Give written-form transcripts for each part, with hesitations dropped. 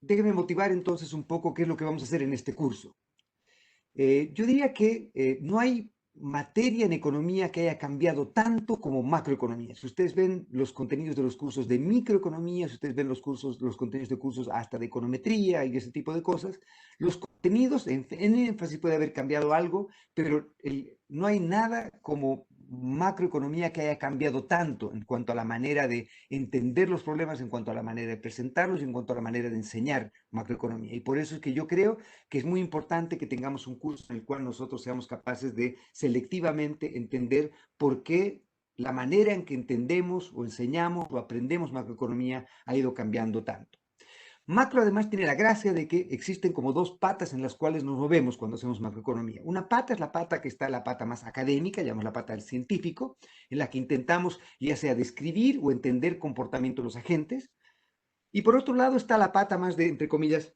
déjenme motivar entonces un poco qué es lo que vamos a hacer en este curso. Yo diría que no hay materia en economía que haya cambiado tanto como macroeconomía. Si ustedes ven los contenidos de los cursos de microeconomía, si ustedes ven los contenidos de cursos hasta de econometría y ese tipo de cosas, los contenidos en énfasis puede haber cambiado algo, pero no hay nada como macroeconomía que haya cambiado tanto en cuanto a la manera de entender los problemas, en cuanto a la manera de presentarlos y en cuanto a la manera de enseñar macroeconomía. Y por eso es que yo creo que es muy importante que tengamos un curso en el cual nosotros seamos capaces de selectivamente entender por qué la manera en que entendemos o enseñamos o aprendemos macroeconomía ha ido cambiando tanto. Macro además tiene la gracia de que existen como dos patas en las cuales nos movemos cuando hacemos macroeconomía. Una pata es la pata que está la pata más académica, llamamos la pata del científico, en la que intentamos ya sea describir o entender comportamiento de los agentes. Y por otro lado está la pata más de, entre comillas,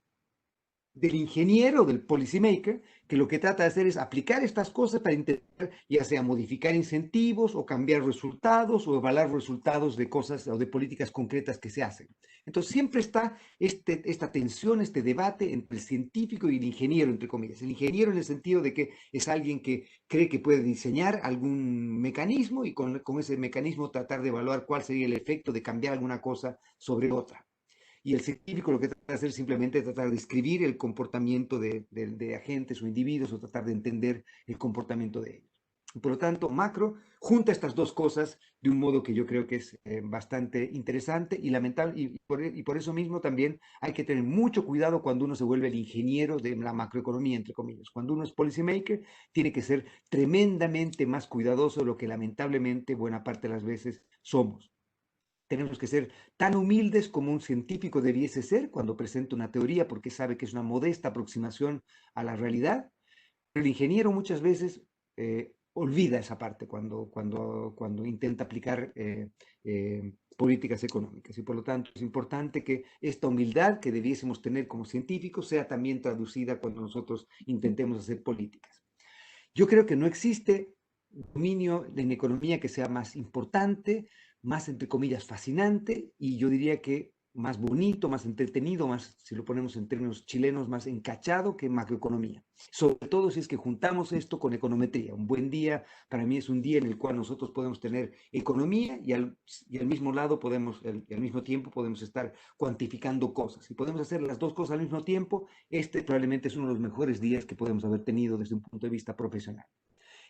del ingeniero, del policymaker, que lo que trata de hacer es aplicar estas cosas para intentar ya sea modificar incentivos o cambiar resultados o evaluar resultados de cosas o de políticas concretas que se hacen. Entonces siempre está esta tensión, este debate entre el científico y el ingeniero, entre comillas. El ingeniero en el sentido de que es alguien que cree que puede diseñar algún mecanismo y con ese mecanismo tratar de evaluar cuál sería el efecto de cambiar alguna cosa sobre otra. Y el científico lo que trata de hacer es simplemente tratar de describir el comportamiento de agentes o individuos o tratar de entender el comportamiento de ellos. Por lo tanto, macro junta estas dos cosas de un modo que yo creo que es bastante interesante y lamentable, y por eso mismo también hay que tener mucho cuidado cuando uno se vuelve el ingeniero de la macroeconomía, entre comillas. Cuando uno es policymaker, tiene que ser tremendamente más cuidadoso de lo que lamentablemente buena parte de las veces somos. Tenemos que ser tan humildes como un científico debiese ser cuando presenta una teoría porque sabe que es una modesta aproximación a la realidad. Pero el ingeniero muchas veces olvida esa parte cuando intenta aplicar políticas económicas. Y por lo tanto es importante que esta humildad que debiésemos tener como científicos sea también traducida cuando nosotros intentemos hacer políticas. Yo creo que no existe dominio en economía que sea más importante, más, entre comillas, fascinante, y yo diría que más bonito, más entretenido, más, si lo ponemos en términos chilenos, más encachado que macroeconomía. Sobre todo si es que juntamos esto con econometría. Un buen día para mí es un día en el cual nosotros podemos tener economía y al mismo lado podemos, al mismo tiempo podemos estar cuantificando cosas. Si podemos hacer las dos cosas al mismo tiempo, este probablemente es uno de los mejores días que podemos haber tenido desde un punto de vista profesional.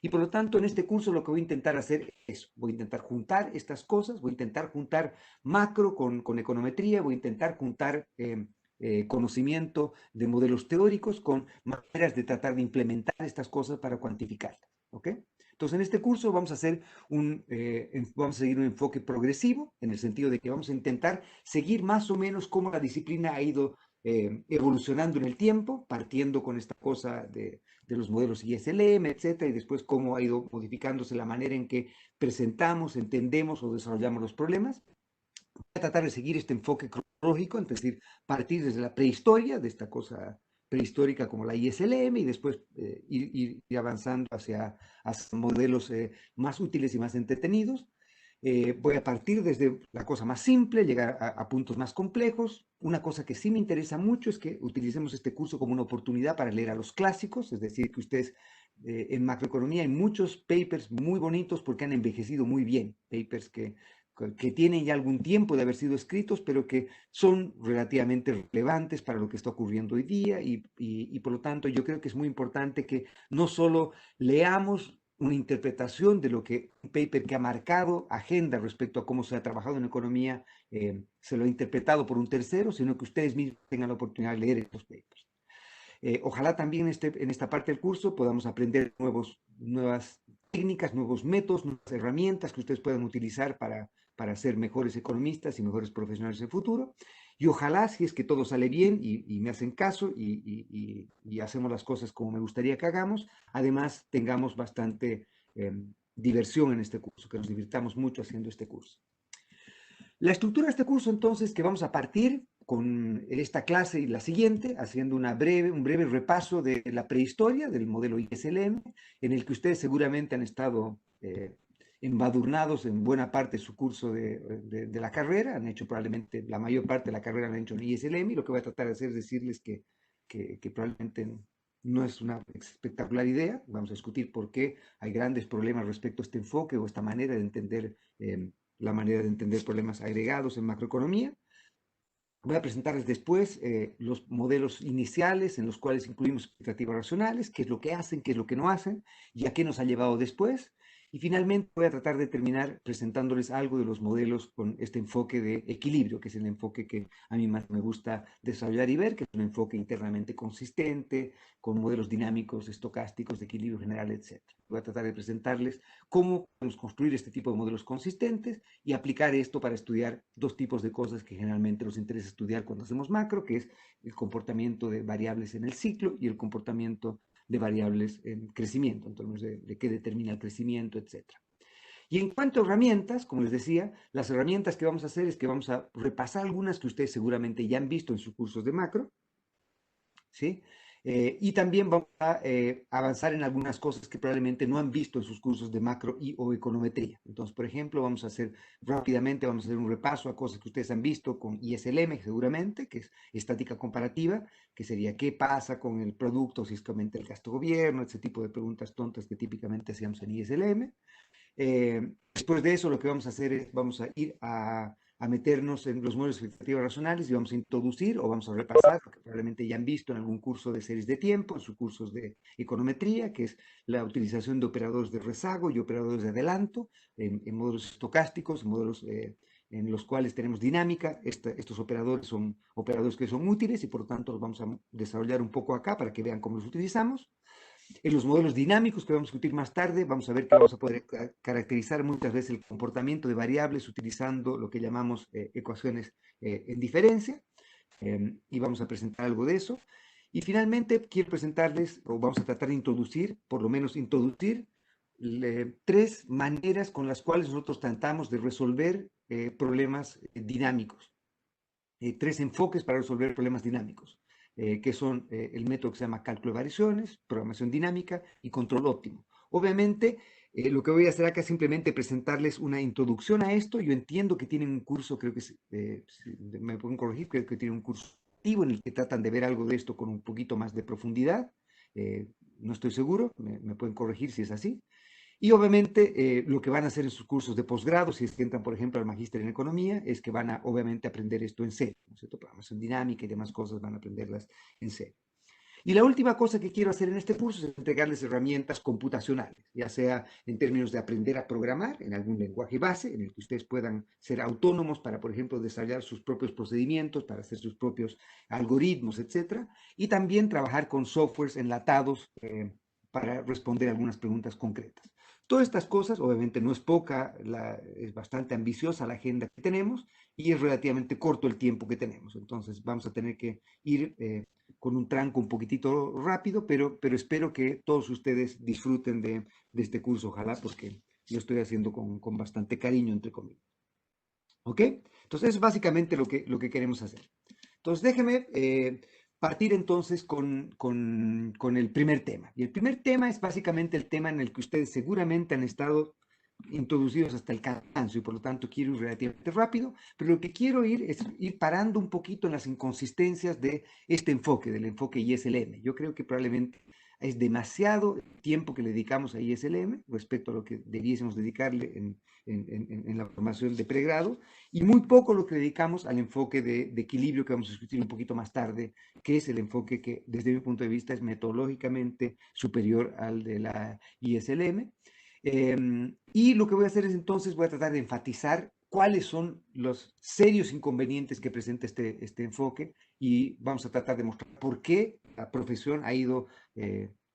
Y por lo tanto, en este curso lo que voy a intentar hacer es, voy a intentar juntar estas cosas, voy a intentar juntar macro con econometría, voy a intentar juntar conocimiento de modelos teóricos con maneras de tratar de implementar estas cosas para cuantificarlas. ¿Ok? Entonces, en este curso vamos a seguir un enfoque progresivo, en el sentido de que vamos a intentar seguir más o menos cómo la disciplina ha ido evolucionando en el tiempo, partiendo con esta cosa de los modelos ISLM, etcétera, y después cómo ha ido modificándose la manera en que presentamos, entendemos o desarrollamos los problemas. Voy a tratar de seguir este enfoque cronológico, es decir, partir desde la prehistoria, de esta cosa prehistórica como la ISLM, y después ir avanzando hacia modelos más útiles y más entretenidos. Voy a partir desde la cosa más simple, llegar a puntos más complejos. Una cosa que sí me interesa mucho es que utilicemos este curso como una oportunidad para leer a los clásicos, es decir, que ustedes en macroeconomía hay muchos papers muy bonitos porque han envejecido muy bien, papers que tienen ya algún tiempo de haber sido escritos, pero que son relativamente relevantes para lo que está ocurriendo hoy día y por lo tanto yo creo que es muy importante que no solo leamos una interpretación de lo que un paper que ha marcado agenda respecto a cómo se ha trabajado en economía se lo ha interpretado por un tercero, sino que ustedes mismos tengan la oportunidad de leer estos papers. Ojalá también en esta parte del curso podamos aprender nuevas técnicas, nuevos métodos, nuevas herramientas que ustedes puedan utilizar para ser mejores economistas y mejores profesionales en el futuro. Y ojalá, si es que todo sale bien y me hacen caso y hacemos las cosas como me gustaría que hagamos, además tengamos bastante diversión en este curso, que nos divirtamos mucho haciendo este curso. La estructura de este curso, entonces, que vamos a partir con esta clase y la siguiente, haciendo un breve repaso de la prehistoria del modelo ISLM, en el que ustedes seguramente han estado embadurnados en buena parte de su curso de la carrera, han hecho probablemente la mayor parte de la carrera la han hecho en ISLM, y lo que voy a tratar de hacer es decirles que probablemente no es una espectacular idea. Vamos a discutir por qué hay grandes problemas respecto a este enfoque o esta manera de entender, la manera de entender problemas agregados en macroeconomía. Voy a presentarles después los modelos iniciales en los cuales incluimos expectativas racionales, qué es lo que hacen, qué es lo que no hacen y a qué nos ha llevado después. Y finalmente voy a tratar de terminar presentándoles algo de los modelos con este enfoque de equilibrio, que es el enfoque que a mí más me gusta desarrollar y ver, que es un enfoque internamente consistente, con modelos dinámicos, estocásticos, de equilibrio general, etc. Voy a tratar de presentarles cómo podemos construir este tipo de modelos consistentes y aplicar esto para estudiar dos tipos de cosas que generalmente nos interesa estudiar cuando hacemos macro, que es el comportamiento de variables en el ciclo y el comportamiento de variables en crecimiento, en términos de qué determina el crecimiento, etc. Y en cuanto a herramientas, como les decía, las herramientas que vamos a hacer es que vamos a repasar algunas que ustedes seguramente ya han visto en sus cursos de macro, ¿sí? Y también vamos a avanzar en algunas cosas que probablemente no han visto en sus cursos de macro y o econometría. Entonces, por ejemplo, vamos a hacer rápidamente, vamos a hacer un repaso a cosas que ustedes han visto con ISLM seguramente, que es estática comparativa, que sería qué pasa con el producto si es que aumenta el gasto gobierno, ese tipo de preguntas tontas que típicamente hacíamos en ISLM. Después de eso, lo que vamos a hacer es, vamos a ir a meternos en los modelos de expectativas racionales y vamos a introducir o vamos a repasar lo que probablemente ya han visto en algún curso de series de tiempo, en sus cursos de econometría, que es la utilización de operadores de rezago y operadores de adelanto en modelos estocásticos, modelos en los cuales tenemos dinámica. Estos operadores son operadores que son útiles y por lo tanto los vamos a desarrollar un poco acá para que vean cómo los utilizamos. En los modelos dinámicos que vamos a discutir más tarde, vamos a ver que vamos a poder caracterizar muchas veces el comportamiento de variables utilizando lo que llamamos ecuaciones en diferencia, y vamos a presentar algo de eso. Y finalmente quiero presentarles, o vamos a tratar de introducir, por lo menos introducir, tres maneras con las cuales nosotros tratamos de resolver problemas dinámicos. Tres enfoques para resolver problemas dinámicos, que son el método que se llama cálculo de variaciones, programación dinámica y control óptimo. Obviamente, lo que voy a hacer acá es simplemente presentarles una introducción a esto. Yo entiendo que tienen un curso, creo que me pueden corregir, creo que tienen un curso activo en el que tratan de ver algo de esto con un poquito más de profundidad. No estoy seguro, me pueden corregir si es así. Y obviamente lo que van a hacer en sus cursos de posgrado, si es que entran, por ejemplo, al magíster en economía, es que van a obviamente aprender esto en serio, ¿no es cierto? Programación dinámica y demás cosas van a aprenderlas en serio. Y la última cosa que quiero hacer en este curso es entregarles herramientas computacionales, ya sea en términos de aprender a programar en algún lenguaje base, en el que ustedes puedan ser autónomos para, por ejemplo, desarrollar sus propios procedimientos, para hacer sus propios algoritmos, etcétera, y también trabajar con softwares enlatados para responder algunas preguntas concretas. Todas estas cosas, obviamente no es poca, es bastante ambiciosa la agenda que tenemos y es relativamente corto el tiempo que tenemos. Entonces vamos a tener que ir con un tranco un poquitito rápido, pero espero que todos ustedes disfruten de este curso, ojalá, porque lo estoy haciendo con bastante cariño, entre comillas. ¿Ok? Entonces es básicamente lo que queremos hacer. Entonces déjeme partir entonces con el primer tema. Y el primer tema es básicamente el tema en el que ustedes seguramente han estado introducidos hasta el cansancio y por lo tanto quiero ir relativamente rápido, pero lo que quiero es ir parando un poquito en las inconsistencias de este enfoque, del enfoque ISLM. Yo creo que probablemente es demasiado tiempo que le dedicamos a ISLM respecto a lo que debiésemos dedicarle en la formación de pregrado y muy poco lo que dedicamos al enfoque de equilibrio que vamos a discutir un poquito más tarde, que es el enfoque que desde mi punto de vista es metodológicamente superior al de la ISLM. Y lo que voy a hacer es entonces voy a tratar de enfatizar cuáles son los serios inconvenientes que presenta este enfoque y vamos a tratar de mostrar por qué la profesión ha ido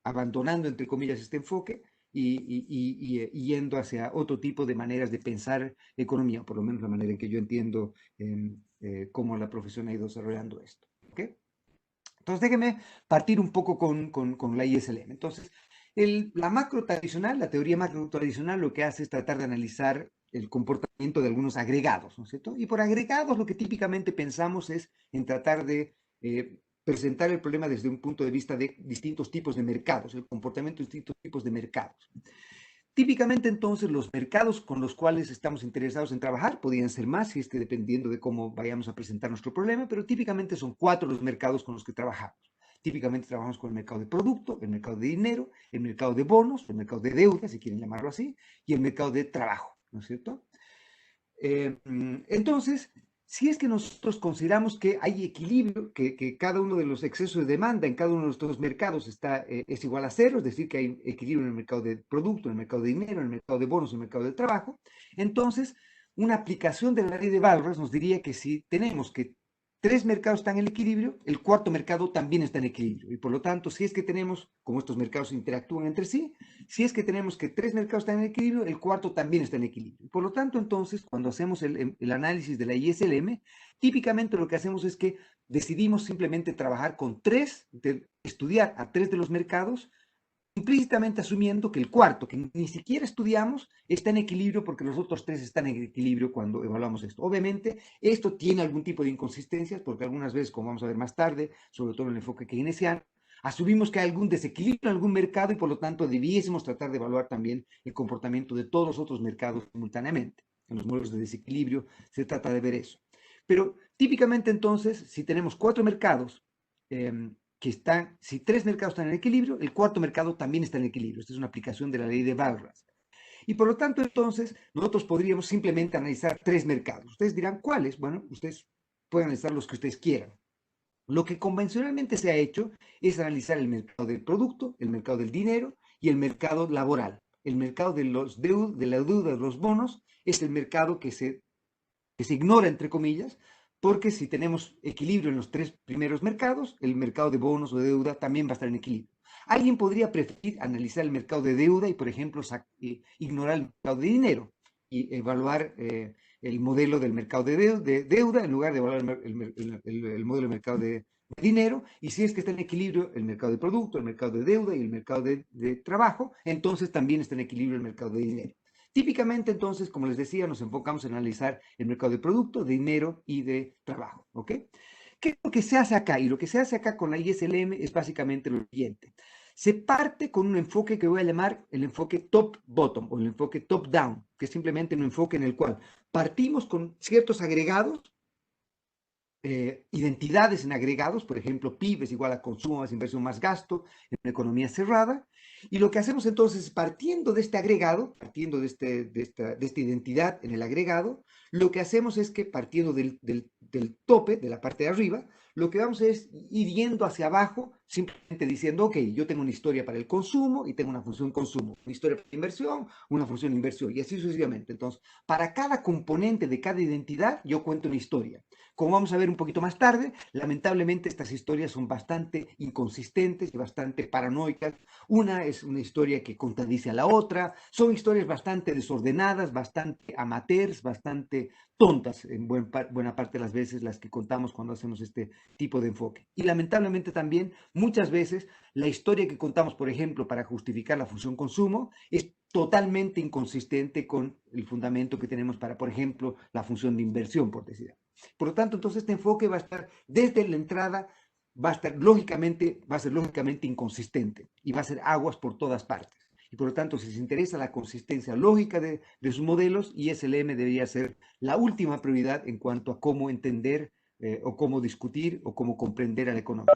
abandonando, entre comillas, este enfoque y yendo hacia otro tipo de maneras de pensar economía, por lo menos la manera en que yo entiendo cómo la profesión ha ido desarrollando esto. ¿Okay? Entonces déjenme partir un poco con la ISLM. Entonces, la macro tradicional, la teoría macro tradicional, lo que hace es tratar de analizar el comportamiento de algunos agregados, ¿no es cierto? Y por agregados lo que típicamente pensamos es en tratar de presentar el problema desde un punto de vista de distintos tipos de mercados, el comportamiento de distintos tipos de mercados. Típicamente entonces los mercados con los cuales estamos interesados en trabajar podrían ser más, si es que dependiendo de cómo vayamos a presentar nuestro problema, pero típicamente son 4 los mercados con los que trabajamos. Típicamente trabajamos con el mercado de producto, el mercado de dinero, el mercado de bonos, el mercado de deuda, si quieren llamarlo así, y el mercado de trabajo, ¿no es cierto? Entonces, si es que nosotros consideramos que hay equilibrio, que cada uno de los excesos de demanda en cada uno de nuestros mercados es igual a cero, es decir, que hay equilibrio en el mercado de producto, en el mercado de dinero, en el mercado de bonos, en el mercado de trabajo, entonces una aplicación de la ley de Walras nos diría que si tenemos que 3 mercados están en equilibrio, el cuarto mercado también está en equilibrio. Y por lo tanto, si es que tenemos, como estos mercados interactúan entre sí, si es que tenemos que 3 mercados están en equilibrio, el cuarto también está en equilibrio. Por lo tanto, entonces, cuando hacemos el análisis de la ISLM, típicamente lo que hacemos es que decidimos simplemente trabajar con estudiar a 3 de los mercados, implícitamente asumiendo que el cuarto, que ni siquiera estudiamos, está en equilibrio porque los otros 3 están en equilibrio cuando evaluamos esto. Obviamente, esto tiene algún tipo de inconsistencias porque algunas veces, como vamos a ver más tarde, sobre todo en el enfoque keynesiano, asumimos que hay algún desequilibrio en algún mercado y por lo tanto debiésemos tratar de evaluar también el comportamiento de todos los otros mercados simultáneamente. En los modelos de desequilibrio se trata de ver eso. Pero típicamente entonces, si tenemos 4 mercados, si 3 mercados están en equilibrio, el cuarto mercado también está en equilibrio. Esta es una aplicación de la ley de Walras. Y por lo tanto, entonces, nosotros podríamos simplemente analizar 3 mercados. Ustedes dirán, ¿cuáles? Bueno, ustedes pueden analizar los que ustedes quieran. Lo que convencionalmente se ha hecho es analizar el mercado del producto, el mercado del dinero y el mercado laboral. El mercado de la deuda de los bonos es el mercado que se ignora, entre comillas, porque si tenemos equilibrio en los 3 primeros mercados, el mercado de bonos o de deuda también va a estar en equilibrio. Alguien podría preferir analizar el mercado de deuda y, por ejemplo, ignorar el mercado de dinero y evaluar el modelo del mercado de deuda en lugar de evaluar el modelo del mercado de dinero. Y si es que está en equilibrio el mercado de producto, el mercado de deuda y el mercado de trabajo, entonces también está en equilibrio el mercado de dinero. Típicamente, entonces, como les decía, nos enfocamos en analizar el mercado de producto, de dinero y de trabajo, ¿ok? ¿Qué es lo que se hace acá? Y lo que se hace acá con la ISLM es básicamente lo siguiente. Se parte con un enfoque que voy a llamar el enfoque top-bottom o el enfoque top-down, que es simplemente un enfoque en el cual partimos con ciertos agregados, identidades en agregados, por ejemplo, PIB es igual a consumo más inversión más gasto en una economía cerrada, y lo que hacemos entonces, partiendo de este agregado, partiendo de esta identidad en el agregado, lo que hacemos es que partiendo del tope, de la parte de arriba, lo que vamos es ir yendo hacia abajo, simplemente diciendo, ok, yo tengo una historia para el consumo y tengo una función consumo, una historia para la inversión, una función inversión, y así sucesivamente. Entonces, para cada componente de cada identidad, yo cuento una historia. Como vamos a ver un poquito más tarde, lamentablemente estas historias son bastante inconsistentes y bastante paranoicas. Una es una historia que contradice a la otra, son historias bastante desordenadas, bastante amateurs, bastante tontas en buena parte de las veces las que contamos cuando hacemos este tipo de enfoque. Y lamentablemente también muchas veces la historia que contamos, por ejemplo, para justificar la función consumo, es totalmente inconsistente con el fundamento que tenemos para, por ejemplo, la función de inversión, por decir. Por lo tanto, entonces este enfoque va a estar desde la entrada, va a ser lógicamente inconsistente y va a ser aguas por todas partes. Y por lo tanto, si se interesa la consistencia lógica de sus modelos, ISLM debería ser la última prioridad en cuanto a cómo entender o cómo discutir o cómo comprender a la economía.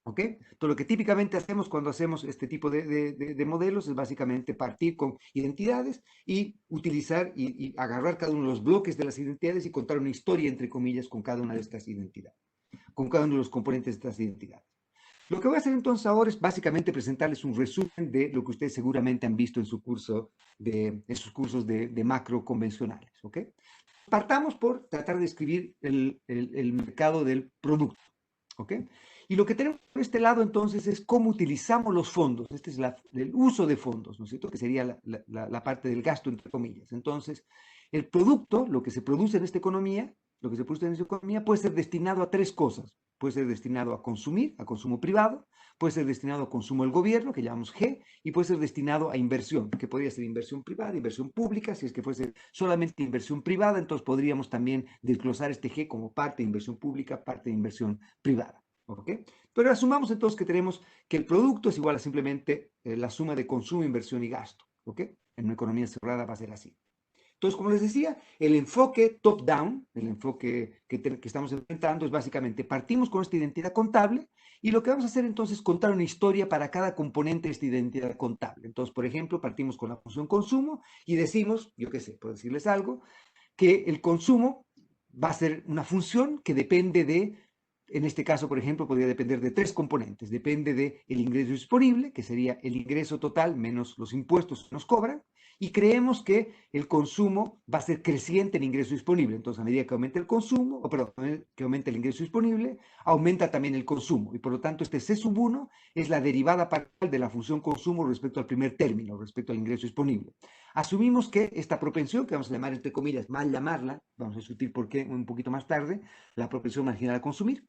¿Ok? Entonces, lo que típicamente hacemos cuando hacemos este tipo de modelos es básicamente partir con identidades y utilizar y agarrar cada uno de los bloques de las identidades y contar una historia, entre comillas, con cada una de estas identidades, con cada uno de los componentes de estas identidades. Lo que voy a hacer entonces ahora es básicamente presentarles un resumen de lo que ustedes seguramente han visto en sus cursos de macro convencionales. ¿Ok? Partamos por tratar de escribir el mercado del producto. ¿Ok? Y lo que tenemos por este lado entonces es cómo utilizamos los fondos. Este es el uso de fondos, ¿no es cierto? Que sería la parte del gasto, entre comillas. Entonces, el producto, lo que se produce en esta economía, puede ser destinado a 3 cosas. Puede ser destinado a consumir, a consumo privado, puede ser destinado a consumo del gobierno, que llamamos G, y puede ser destinado a inversión, que podría ser inversión privada, inversión pública. Si es que fuese solamente inversión privada, entonces podríamos también desglosar este G como parte de inversión pública, parte de inversión privada. ¿Ok? Pero asumamos entonces que tenemos que el producto es igual a simplemente la suma de consumo, inversión y gasto. ¿ok? En una economía cerrada va a ser así. Entonces, como les decía, el enfoque top-down, el enfoque que estamos enfrentando es básicamente partimos con esta identidad contable y lo que vamos a hacer entonces es contar una historia para cada componente de esta identidad contable. Entonces, por ejemplo, partimos con la función consumo y decimos, yo qué sé, por decirles algo, que el consumo va a ser una función que depende de, en este caso, por ejemplo, podría depender de tres componentes. Depende del ingreso disponible, que sería el ingreso total menos los impuestos que nos cobran, y creemos que el consumo va a ser creciente en ingreso disponible. Entonces, a medida que aumenta el consumo, o perdón, que aumenta el ingreso disponible, aumenta también el consumo. Y por lo tanto, este C sub 1 es la derivada parcial de la función consumo respecto al primer término, respecto al ingreso disponible. Asumimos que esta propensión, que vamos a llamar entre comillas, mal llamarla, vamos a discutir por qué un poquito más tarde, la propensión marginal a consumir,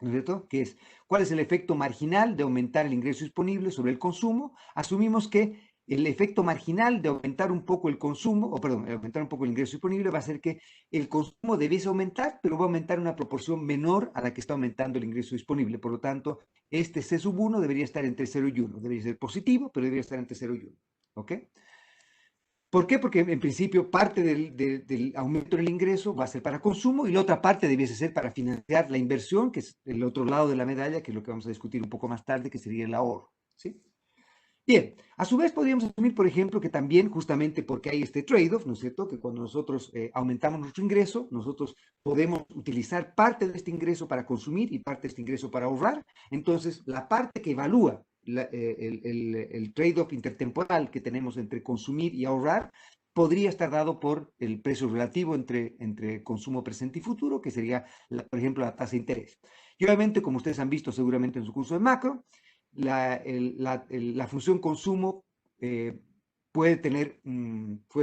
¿no es cierto? Que es, ¿cuál es el efecto marginal de aumentar el ingreso disponible sobre el consumo? Asumimos que el efecto marginal de aumentar un poco el consumo, o perdón, de aumentar un poco el ingreso disponible va a ser que el consumo debiese aumentar, pero va a aumentar en una proporción menor a la que está aumentando el ingreso disponible. Por lo tanto, este C sub 1 debería estar entre 0 y 1. Debería ser positivo, pero debería estar entre 0 y 1. ¿Ok? ¿Por qué? Porque en principio parte del aumento del ingreso va a ser para consumo y la otra parte debiese ser para financiar la inversión, que es el otro lado de la medalla, que es lo que vamos a discutir un poco más tarde, que sería el ahorro. ¿Sí? Bien, a su vez podríamos asumir, por ejemplo, que también justamente porque hay este trade-off, ¿no es cierto? Que cuando nosotros aumentamos nuestro ingreso, nosotros podemos utilizar parte de este ingreso para consumir y parte de este ingreso para ahorrar. Entonces, la parte que evalúa el trade-off intertemporal que tenemos entre consumir y ahorrar podría estar dado por el precio relativo entre consumo presente y futuro, que sería, por ejemplo, la tasa de interés. Y obviamente, como ustedes han visto seguramente en su curso de macro, la función consumo eh, puede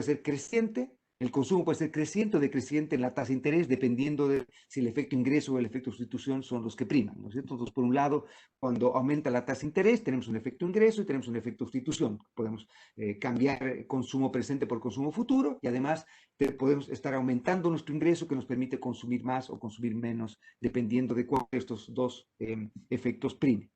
ser creciente, el consumo puede ser creciente o decreciente en la tasa de interés, dependiendo de si el efecto ingreso o el efecto sustitución son los que priman, ¿no es cierto? Entonces, por un lado, cuando aumenta la tasa de interés, tenemos un efecto ingreso y tenemos un efecto sustitución. Podemos cambiar consumo presente por consumo futuro y además podemos estar aumentando nuestro ingreso que nos permite consumir más o consumir menos, dependiendo de cuál de estos dos efectos prime.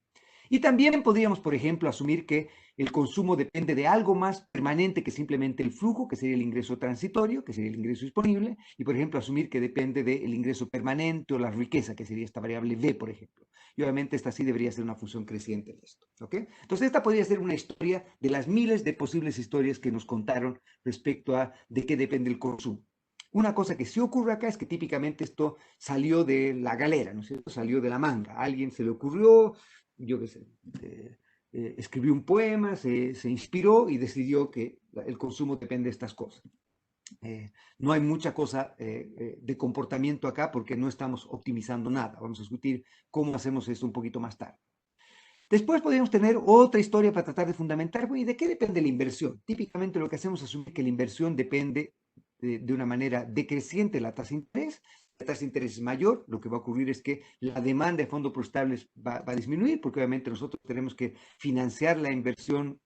Y también podríamos, por ejemplo, asumir que el consumo depende de algo más permanente que simplemente el flujo, que sería el ingreso transitorio, que sería el ingreso disponible, y por ejemplo asumir que depende del ingreso permanente o la riqueza, que sería esta variable B, por ejemplo. Y obviamente esta sí debería ser una función creciente de esto. ¿Ok? Entonces esta podría ser una historia de las miles de posibles historias que nos contaron respecto a de qué depende el consumo. Una cosa que sí ocurre acá es que típicamente esto salió de la galera, ¿no es cierto? Salió de la manga. A alguien se le ocurrió, yo qué sé, escribió un poema, se inspiró y decidió que el consumo depende de estas cosas. No hay mucha cosa de comportamiento acá porque no estamos optimizando nada. Vamos a discutir cómo hacemos esto un poquito más tarde. Después podríamos tener otra historia para tratar de fundamentar, bueno, ¿y de qué depende la inversión? Típicamente lo que hacemos es asumir que la inversión depende de una manera decreciente de la tasa de interés. La tasa de interés es mayor, lo que va a ocurrir es que la demanda de fondos estables va a disminuir, porque obviamente nosotros tenemos que financiar la inversión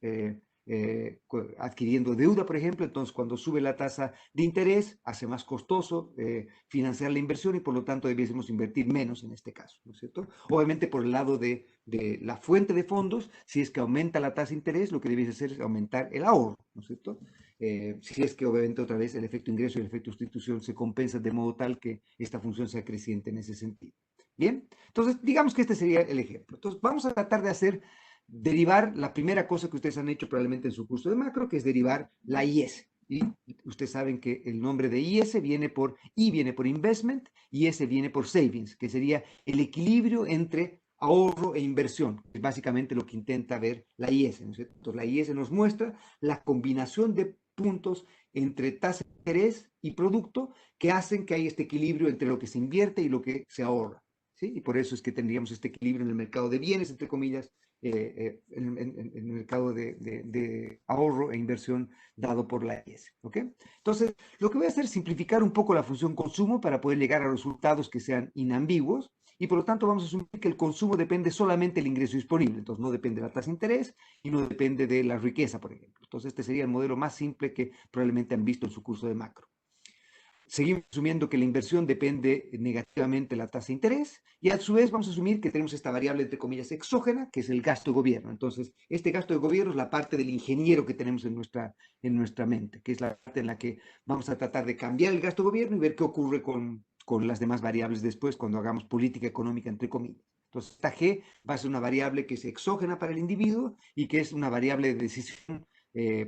adquiriendo deuda, por ejemplo. Entonces, cuando sube la tasa de interés, hace más costoso financiar la inversión y por lo tanto debiésemos invertir menos en este caso, ¿no es cierto? Obviamente por el lado de la fuente de fondos, si es que aumenta la tasa de interés, lo que debiese hacer es aumentar el ahorro, ¿no es cierto? Si es que obviamente otra vez el efecto ingreso y el efecto sustitución se compensan de modo tal que esta función sea creciente en ese sentido. Bien, entonces digamos que este sería el ejemplo. Entonces vamos a tratar de derivar la primera cosa que ustedes han hecho probablemente en su curso de macro, que es derivar la IS. Y ustedes saben que el nombre de IS viene por I, viene por investment, y S viene por savings, que sería el equilibrio entre ahorro e inversión, que es básicamente lo que intenta ver la IS, ¿no es cierto? Entonces, la IS nos muestra la combinación de puntos entre tasa de interés y producto que hacen que haya este equilibrio entre lo que se invierte y lo que se ahorra. ¿Sí? Y por eso es que tendríamos este equilibrio en el mercado de bienes, entre comillas, en el mercado de ahorro e inversión dado por la IS. ¿Ok? Entonces, lo que voy a hacer es simplificar un poco la función consumo para poder llegar a resultados que sean inambiguos y por lo tanto vamos a asumir que el consumo depende solamente del ingreso disponible. Entonces, no depende de la tasa de interés y no depende de la riqueza, por ejemplo. Entonces, este sería el modelo más simple que probablemente han visto en su curso de macro. Seguimos asumiendo que la inversión depende negativamente de la tasa de interés y a su vez vamos a asumir que tenemos esta variable entre comillas exógena, que es el gasto de gobierno. Entonces, este gasto de gobierno es la parte del ingeniero que tenemos en nuestra mente, que es la parte en la que vamos a tratar de cambiar el gasto de gobierno y ver qué ocurre con las demás variables después cuando hagamos política económica entre comillas. Entonces, esta G va a ser una variable que es exógena para el individuo y que es una variable de decisión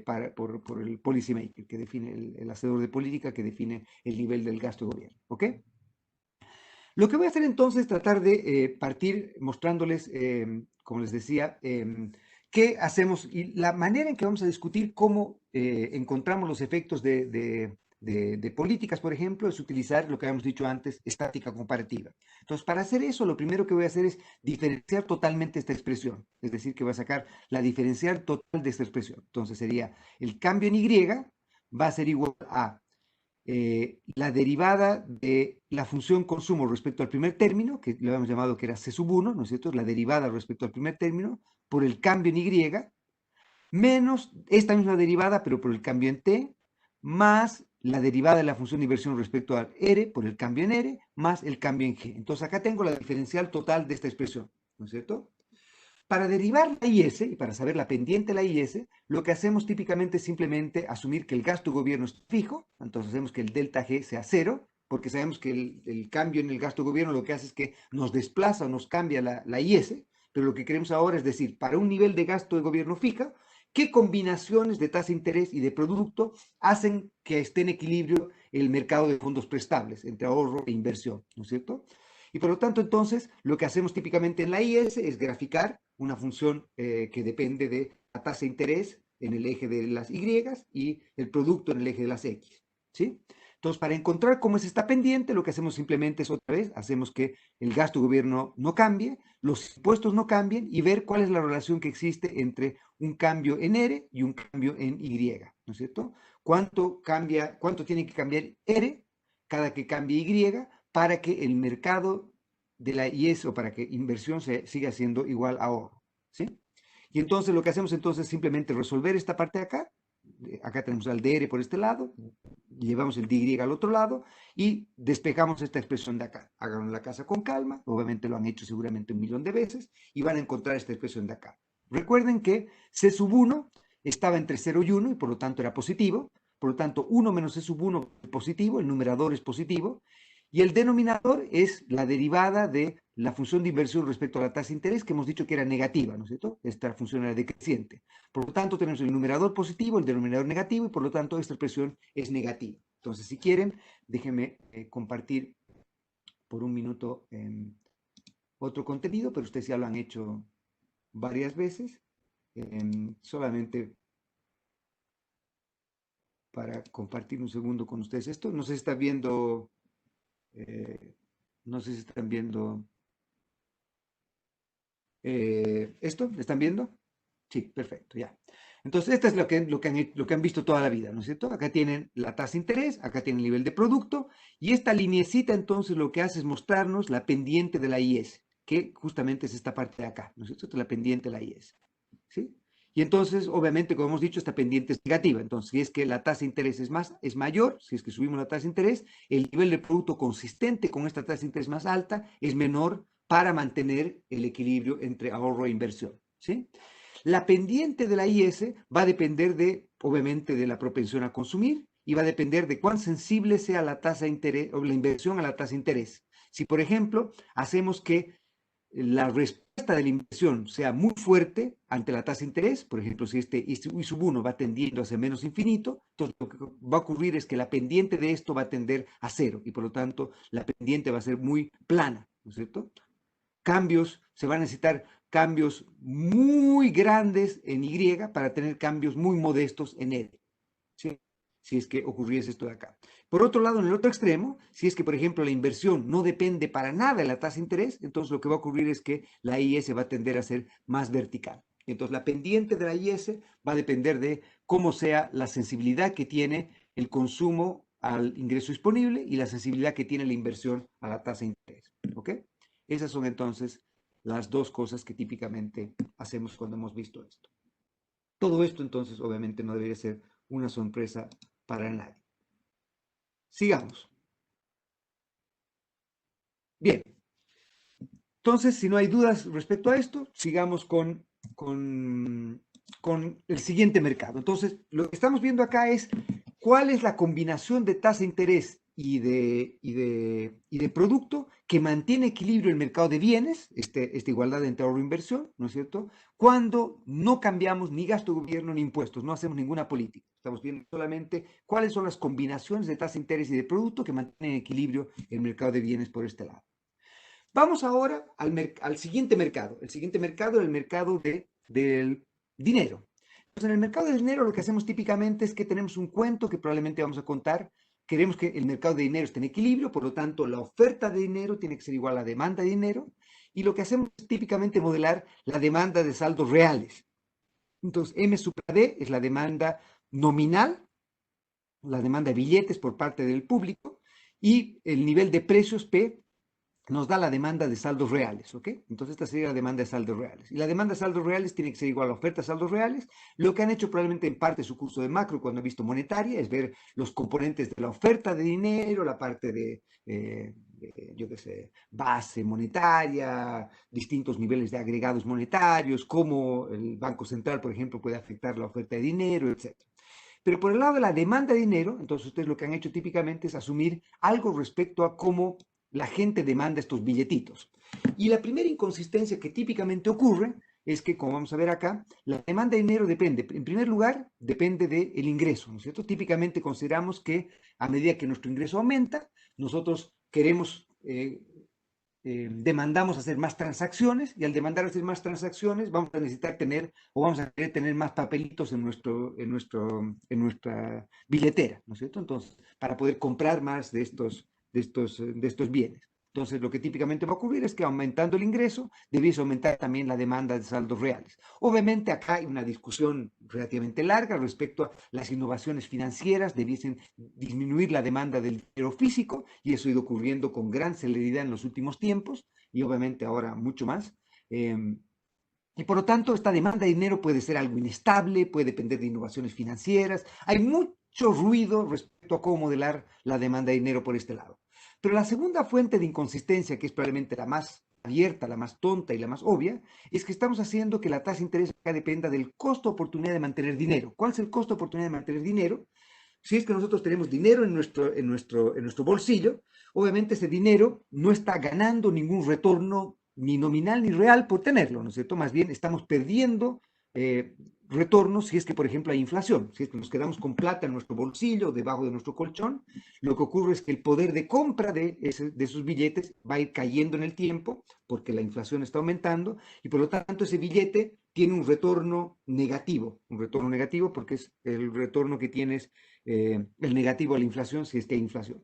por el policy maker, que define el hacedor de política, que define el nivel del gasto de gobierno. ¿Ok? Lo que voy a hacer entonces es tratar de partir mostrándoles, como les decía, qué hacemos y la manera en que vamos a discutir cómo encontramos los efectos de políticas, por ejemplo, es utilizar lo que habíamos dicho antes, estática comparativa. Entonces, para hacer eso, lo primero que voy a hacer es diferenciar totalmente esta expresión, es decir, que voy a sacar la diferencial total de esta expresión. Entonces, sería el cambio en Y va a ser igual a la derivada de la función consumo respecto al primer término, que lo habíamos llamado que era C sub 1, ¿no es cierto? La derivada respecto al primer término por el cambio en Y, menos esta misma derivada, pero por el cambio en T, más la derivada de la función de inversión respecto al R por el cambio en R, más el cambio en G. Entonces acá tengo la diferencial total de esta expresión, ¿no es cierto? Para derivar la IS y para saber la pendiente de la IS, lo que hacemos típicamente es simplemente asumir que el gasto de gobierno es fijo, entonces hacemos que el delta G sea cero, porque sabemos que el cambio en el gasto de gobierno lo que hace es que nos desplaza o nos cambia la IS, pero lo que queremos ahora es decir, para un nivel de gasto de gobierno fija, ¿qué combinaciones de tasa de interés y de producto hacen que esté en equilibrio el mercado de fondos prestables entre ahorro e inversión? ¿No es cierto? Y por lo tanto, entonces, lo que hacemos típicamente en la IS es graficar una función que depende de la tasa de interés en el eje de las Y y el producto en el eje de las X. ¿Sí? Entonces, para encontrar cómo es esta pendiente, lo que hacemos simplemente es otra vez, hacemos que el gasto de gobierno no cambie, los impuestos no cambien y ver cuál es la relación que existe entre un cambio en R y un cambio en Y, ¿no es cierto? ¿Cuánto tiene que cambiar R cada que cambie Y para que el mercado de la IS o para que inversión siga siendo igual a ahorro? ¿Sí? Y entonces lo que hacemos entonces es simplemente resolver esta parte de acá. Acá tenemos al DR por este lado, llevamos el DY al otro lado y despejamos esta expresión de acá. Hagan la casa con calma, obviamente lo han hecho seguramente 1.000.000 de veces y van a encontrar esta expresión de acá. Recuerden que C sub 1 estaba entre 0 y 1 y por lo tanto era positivo, por lo tanto 1 menos C sub 1 es positivo, el numerador es positivo, y el denominador es la derivada de la función de inversión respecto a la tasa de interés que hemos dicho que era negativa, ¿no es cierto? Esta función era decreciente. Por lo tanto, tenemos el numerador positivo, el denominador negativo, y por lo tanto esta expresión es negativa. Entonces, si quieren, déjenme compartir por un minuto otro contenido, pero ustedes ya lo han hecho varias veces. Solamente para compartir un segundo con ustedes esto. No sé si está viendo, no sé si están viendo esto. ¿Están viendo? Sí, perfecto, ya. Entonces, esto es lo que han visto toda la vida, ¿no es cierto? Acá tienen la tasa de interés, acá tienen el nivel de producto, y esta lineecita entonces lo que hace es mostrarnos la pendiente de la IS, que justamente es esta parte de acá, ¿no es cierto? Esta es la pendiente de la IS, ¿sí? Y entonces, obviamente, como hemos dicho, esta pendiente es negativa. Entonces, si es que la tasa de interés es mayor, si es que subimos la tasa de interés, el nivel de producto consistente con esta tasa de interés más alta es menor para mantener el equilibrio entre ahorro e inversión, ¿sí? La pendiente de la IS va a depender obviamente, de la propensión a consumir y va a depender de cuán sensible sea la tasa de interés o la inversión a la tasa de interés. Si, por ejemplo, hacemos que la respuesta de la inversión sea muy fuerte ante la tasa de interés, por ejemplo, si este I sub 1 va tendiendo hacia menos infinito, entonces lo que va a ocurrir es que la pendiente de esto va a tender a cero y por lo tanto la pendiente va a ser muy plana, ¿no es cierto? Se van a necesitar cambios muy grandes en Y para tener cambios muy modestos en L. ¿Sí? Si es que ocurriese esto de acá. Por otro lado, en el otro extremo, si es que, por ejemplo, la inversión no depende para nada de la tasa de interés, entonces lo que va a ocurrir es que la IS va a tender a ser más vertical. Entonces, la pendiente de la IS va a depender de cómo sea la sensibilidad que tiene el consumo al ingreso disponible y la sensibilidad que tiene la inversión a la tasa de interés. ¿Ok? Esas son entonces las dos cosas que típicamente hacemos cuando hemos visto esto. Todo esto entonces obviamente no debería ser una sorpresa para nadie. Sigamos. Bien. Entonces, si no hay dudas respecto a esto, sigamos con, con el siguiente mercado. Entonces, lo que estamos viendo acá es cuál es la combinación de tasa de interés y de producto que mantiene equilibrio el mercado de bienes, esta igualdad entre ahorro e inversión, ¿no es cierto? Cuando no cambiamos ni gasto de gobierno ni impuestos, no hacemos ninguna política. Estamos viendo solamente cuáles son las combinaciones de tasa de interés y de producto que mantienen equilibrio el mercado de bienes por este lado. Vamos ahora al siguiente mercado. El siguiente mercado es el mercado del dinero. Entonces, en el mercado del dinero lo que hacemos típicamente es que tenemos un cuento que probablemente vamos a contar. Queremos que el mercado de dinero esté en equilibrio, por lo tanto, la oferta de dinero tiene que ser igual a la demanda de dinero. Y lo que hacemos es típicamente modelar la demanda de saldos reales. Entonces, M supra D es la demanda nominal, la demanda de billetes por parte del público, y el nivel de precios P nos da la demanda de saldos reales, ¿ok? Entonces esta sería la demanda de saldos reales. Y la demanda de saldos reales tiene que ser igual a la oferta de saldos reales. Lo que han hecho probablemente en parte su curso de macro cuando han visto monetaria es ver los componentes de la oferta de dinero, la parte yo qué sé, base monetaria, distintos niveles de agregados monetarios, cómo el Banco Central, por ejemplo, puede afectar la oferta de dinero, etc. Pero por el lado de la demanda de dinero, entonces ustedes lo que han hecho típicamente es asumir algo respecto a cómo la gente demanda estos billetitos. Y la primera inconsistencia que típicamente ocurre es que, como vamos a ver acá, la demanda de dinero depende, en primer lugar, depende del ingreso, ¿no es cierto? Típicamente consideramos que a medida que nuestro ingreso aumenta, nosotros queremos demandamos hacer más transacciones y al demandar hacer más transacciones vamos a necesitar tener o vamos a querer tener más papelitos en nuestra billetera, ¿no es cierto? Entonces, para poder comprar más de estos bienes. Entonces, lo que típicamente va a ocurrir es que aumentando el ingreso, debiese aumentar también la demanda de saldos reales. Obviamente, acá hay una discusión relativamente larga respecto a las innovaciones financieras, debiesen disminuir la demanda del dinero físico, y eso ha ido ocurriendo con gran celeridad en los últimos tiempos, y obviamente ahora mucho más. Y por lo tanto, esta demanda de dinero puede ser algo inestable, puede depender de innovaciones financieras. Hay mucho ruido respecto a cómo modelar la demanda de dinero por este lado. Pero la segunda fuente de inconsistencia, que es probablemente la más abierta, la más tonta y la más obvia, es que estamos haciendo que la tasa de interés acá dependa del costo de oportunidad de mantener dinero. ¿Cuál es el costo de oportunidad de mantener dinero? Si es que nosotros tenemos dinero en nuestro bolsillo, obviamente ese dinero no está ganando ningún retorno ni nominal ni real por tenerlo, ¿no es cierto? Más bien estamos perdiendo retornos si es que, por ejemplo, hay inflación. Si es que nos quedamos con plata en nuestro bolsillo, debajo de nuestro colchón, lo que ocurre es que el poder de compra de esos billetes va a ir cayendo en el tiempo porque la inflación está aumentando y por lo tanto ese billete tiene un retorno negativo porque es el retorno que tienes, el negativo a la inflación si es que hay inflación.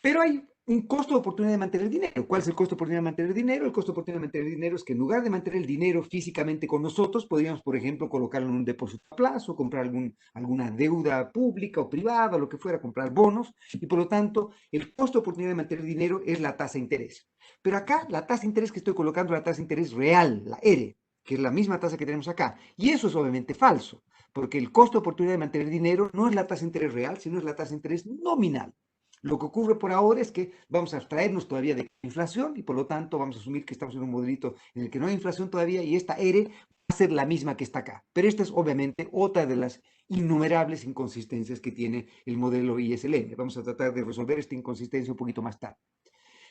Pero hay un costo de oportunidad de mantener dinero. ¿Cuál es el costo de oportunidad de mantener dinero? El costo de oportunidad de mantener dinero es que en lugar de mantener el dinero físicamente con nosotros, podríamos, por ejemplo, colocarlo en un depósito a plazo, comprar alguna deuda pública o privada, lo que fuera, comprar bonos, y por lo tanto, el costo de oportunidad de mantener dinero es la tasa de interés. Pero acá, la tasa de interés que estoy colocando es la tasa de interés real, la R, que es la misma tasa que tenemos acá. Y eso es obviamente falso, porque el costo de oportunidad de mantener dinero no es la tasa de interés real, sino es la tasa de interés nominal. Lo que ocurre por ahora es que vamos a abstraernos todavía de inflación y por lo tanto vamos a asumir que estamos en un modelito en el que no hay inflación todavía y esta R va a ser la misma que está acá. Pero esta es obviamente otra de las innumerables inconsistencias que tiene el modelo ISLM. Vamos a tratar de resolver esta inconsistencia un poquito más tarde.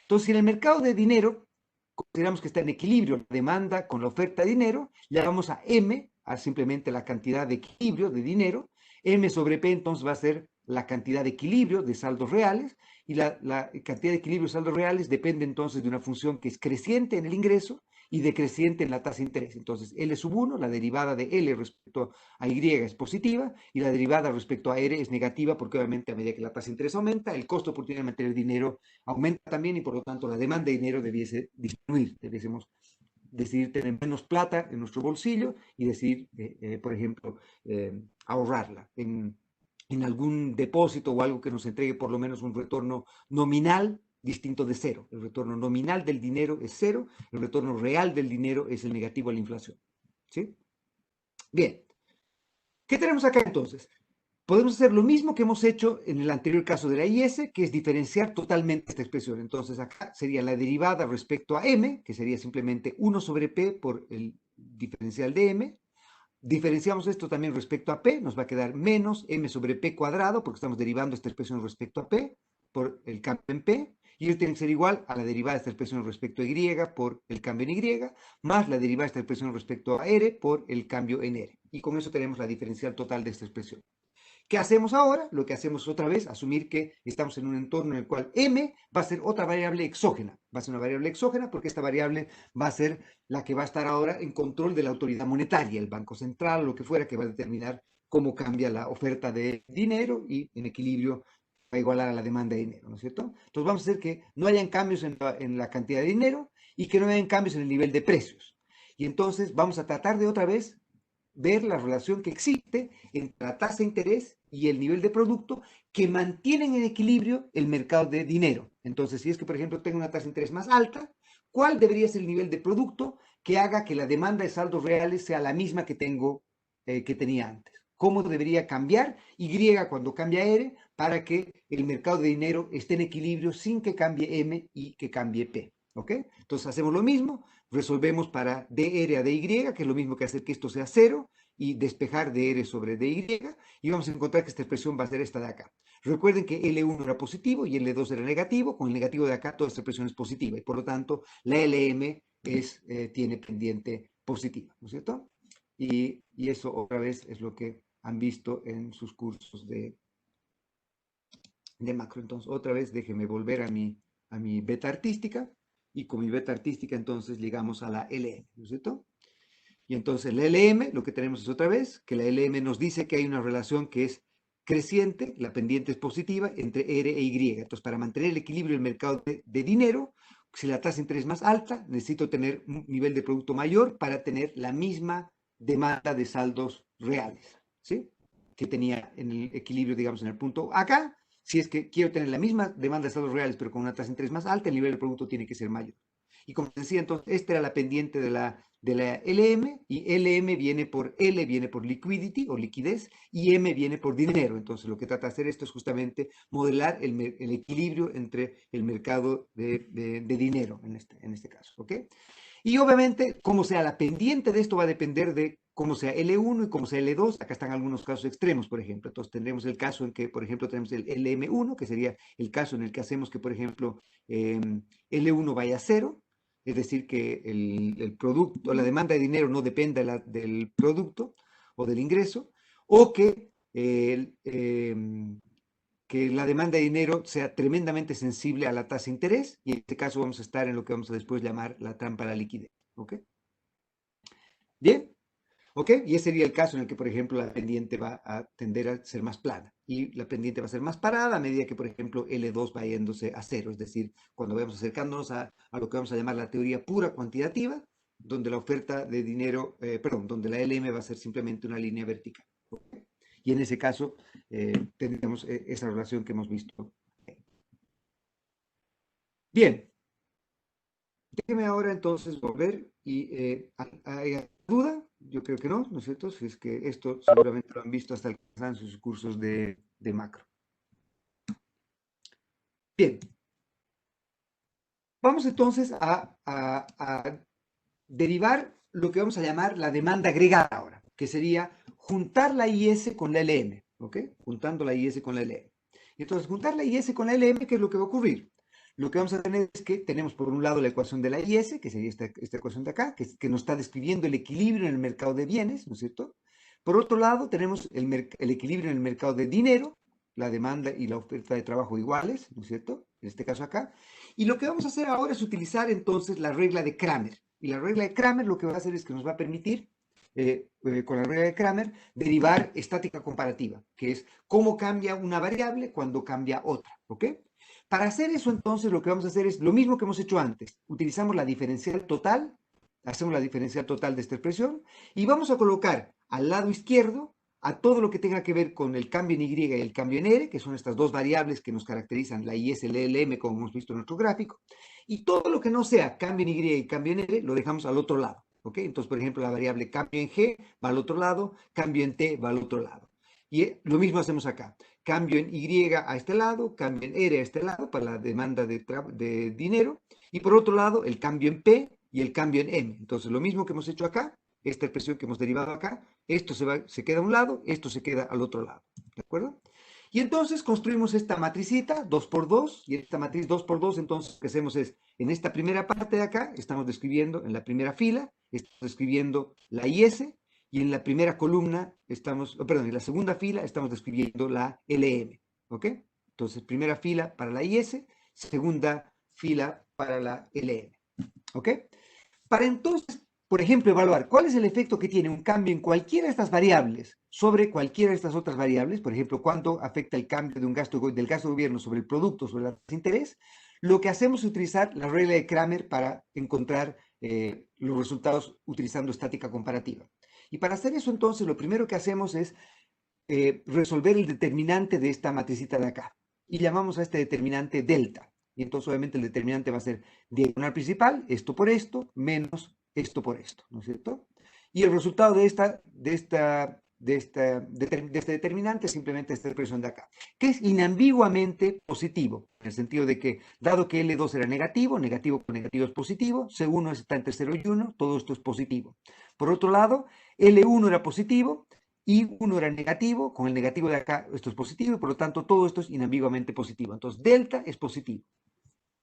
Entonces, si en el mercado de dinero consideramos que está en equilibrio la demanda con la oferta de dinero, le damos a M, a simplemente la cantidad de equilibrio de dinero. M sobre P entonces va a ser la cantidad de equilibrio de saldos reales, y la cantidad de equilibrio de saldos reales depende entonces de una función que es creciente en el ingreso y decreciente en la tasa de interés. Entonces, L sub 1, la derivada de L respecto a Y es positiva y la derivada respecto a R es negativa porque obviamente a medida que la tasa de interés aumenta, el costo de oportunidad de mantener dinero aumenta también y por lo tanto la demanda de dinero debiese disminuir. Debiésemos decidir tener menos plata en nuestro bolsillo y decidir, por ejemplo, ahorrarla en algún depósito o algo que nos entregue por lo menos un retorno nominal distinto de cero. El retorno nominal del dinero es cero, el retorno real del dinero es el negativo a la inflación. ¿Sí? Bien. ¿Qué tenemos acá entonces? Podemos hacer lo mismo que hemos hecho en el anterior caso de la IS, que es diferenciar totalmente esta expresión. Entonces acá sería la derivada respecto a m, que sería simplemente 1 sobre p por el diferencial de m. Diferenciamos esto también respecto a p, nos va a quedar menos m sobre p cuadrado, porque estamos derivando esta expresión respecto a p, por el cambio en p, y esto tiene que ser igual a la derivada de esta expresión respecto a y por el cambio en y, más la derivada de esta expresión respecto a r por el cambio en r. Y con eso tenemos la diferencial total de esta expresión. ¿Qué hacemos ahora? Lo que hacemos es otra vez asumir que estamos en un entorno en el cual m va a ser otra variable exógena. Va a ser una variable exógena porque esta variable va a ser la que va a estar ahora en control de la autoridad monetaria, el Banco Central o lo que fuera, que va a determinar cómo cambia la oferta de dinero y en equilibrio va a igualar a la demanda de dinero, ¿no es cierto? Entonces vamos a hacer que no hayan cambios en la cantidad de dinero y que no hayan cambios en el nivel de precios. Y entonces vamos a tratar de otra vez ver la relación que existe entre la tasa de interés y el nivel de producto que mantienen en equilibrio el mercado de dinero. Entonces, si es que, por ejemplo, tengo una tasa de interés más alta, ¿cuál debería ser el nivel de producto que haga que la demanda de saldos reales sea la misma que tenía antes? ¿Cómo debería cambiar Y cuando cambia R para que el mercado de dinero esté en equilibrio sin que cambie M y que cambie P? ¿Ok? Entonces hacemos lo mismo, resolvemos para dr a dy, que es lo mismo que hacer que esto sea cero, y despejar dr sobre dy, y vamos a encontrar que esta expresión va a ser esta de acá. Recuerden que L1 era positivo y L2 era negativo, con el negativo de acá toda esta expresión es positiva, y por lo tanto la LM tiene pendiente positiva, ¿no es cierto? Y eso otra vez es lo que han visto en sus cursos de macro. Entonces, otra vez déjenme volver a mi beta artística, y con mi beta artística entonces llegamos a la LM, ¿no es cierto? Y entonces la LM, lo que tenemos es otra vez, que la LM nos dice que hay una relación que es creciente, la pendiente es positiva, entre R e Y. Entonces, para mantener el equilibrio del mercado de dinero, si la tasa de interés es más alta, necesito tener un nivel de producto mayor para tener la misma demanda de saldos reales, ¿sí? Que tenía en el equilibrio, digamos, en el punto acá. Si es que quiero tener la misma demanda de saldos reales, pero con una tasa de interés más alta, el nivel de producto tiene que ser mayor. Y como decía, entonces, esta era la pendiente de la LM, y LM viene por L, viene por liquidity o liquidez, y M viene por dinero. Entonces, lo que trata de hacer esto es justamente modelar el equilibrio entre el mercado de dinero en este caso, ¿ok? Y obviamente, como sea la pendiente de esto va a depender de cómo sea L1 y cómo sea L2. Acá están algunos casos extremos, por ejemplo. Entonces tendremos el caso en que, por ejemplo, tenemos el LM1, que sería el caso en el que hacemos que, por ejemplo, L1 vaya a cero, es decir, que el producto, la demanda de dinero no dependa del producto o del ingreso, o que la demanda de dinero sea tremendamente sensible a la tasa de interés, y en este caso vamos a estar en lo que vamos a después llamar la trampa de la liquidez. ¿Ok? Bien, ¿ok? Y ese sería el caso en el que, por ejemplo, la pendiente va a tender a ser más plana y la pendiente va a ser más parada a medida que, por ejemplo, L2 va yéndose a cero, es decir, cuando vamos acercándonos a lo que vamos a llamar la teoría pura cuantitativa, donde la oferta de dinero, donde la LM va a ser simplemente una línea vertical. ¿Ok? Y en ese caso tendremos esa relación que hemos visto. Bien, déjeme ahora entonces volver y ¿hay duda? Yo creo que no, ¿no es cierto? Si es que esto seguramente lo han visto hasta el cansancio en sus cursos de macro. Bien, vamos entonces a derivar lo que vamos a llamar la demanda agregada ahora, que sería juntar la IS con la LM, ¿ok? Juntando la IS con la LM. Entonces, juntar la IS con la LM, ¿qué es lo que va a ocurrir? Lo que vamos a tener es que tenemos por un lado la ecuación de la IS, que sería esta ecuación de acá, que nos está describiendo el equilibrio en el mercado de bienes, ¿no es cierto? Por otro lado, tenemos el equilibrio en el mercado de dinero, la demanda y la oferta de trabajo iguales, ¿no es cierto? En este caso acá. Y lo que vamos a hacer ahora es utilizar entonces la regla de Kramer. Y la regla de Kramer lo que va a hacer es que nos va a permitir, con la regla de Kramer, derivar estática comparativa, que es cómo cambia una variable cuando cambia otra, ¿ok? Para hacer eso, entonces, lo que vamos a hacer es lo mismo que hemos hecho antes. Utilizamos la diferencial total, hacemos la diferencial total de esta expresión, y vamos a colocar al lado izquierdo a todo lo que tenga que ver con el cambio en Y y el cambio en R, que son estas dos variables que nos caracterizan, la IS y la LM, como hemos visto en nuestro gráfico, y todo lo que no sea cambio en Y y cambio en R, lo dejamos al otro lado, ¿ok? Entonces, por ejemplo, la variable cambio en G va al otro lado, cambio en T va al otro lado. Y lo mismo hacemos acá. Cambio en Y a este lado, cambio en R a este lado para la demanda de dinero. Y por otro lado, el cambio en P y el cambio en M. Entonces, lo mismo que hemos hecho acá, esta expresión que hemos derivado acá, esto se queda a un lado, esto se queda al otro lado. ¿De acuerdo? Y entonces construimos esta matricita 2 por 2, y esta matriz 2 por 2, entonces lo que hacemos es, en esta primera parte de acá, estamos describiendo, en la primera fila, estamos describiendo la IS, y en la primera columna estamos, perdón, en la segunda fila estamos describiendo la LM, ¿ok? Entonces, primera fila para la IS, segunda fila para la LM, ¿ok? Para entonces, por ejemplo, evaluar cuál es el efecto que tiene un cambio en cualquiera de estas variables sobre cualquiera de estas otras variables, por ejemplo, cuánto afecta el cambio de del gasto de gobierno sobre el producto, sobre la tasa de interés, lo que hacemos es utilizar la regla de Kramer para encontrar los resultados utilizando estática comparativa. Y para hacer eso, entonces, lo primero que hacemos es resolver el determinante de esta matricita de acá. Y llamamos a este determinante delta. Y entonces, obviamente, el determinante va a ser diagonal principal, esto por esto, menos esto por esto, ¿no es cierto? Y el resultado de este determinante es simplemente esta expresión de acá, que es inambiguamente positivo, en el sentido de que, dado que L2 era negativo, negativo con negativo es positivo, C1 está entre 0 y 1, todo esto es positivo. Por otro lado, L1 era positivo, y 1 era negativo, con el negativo de acá esto es positivo, y por lo tanto todo esto es inambiguamente positivo. Entonces, delta es positivo,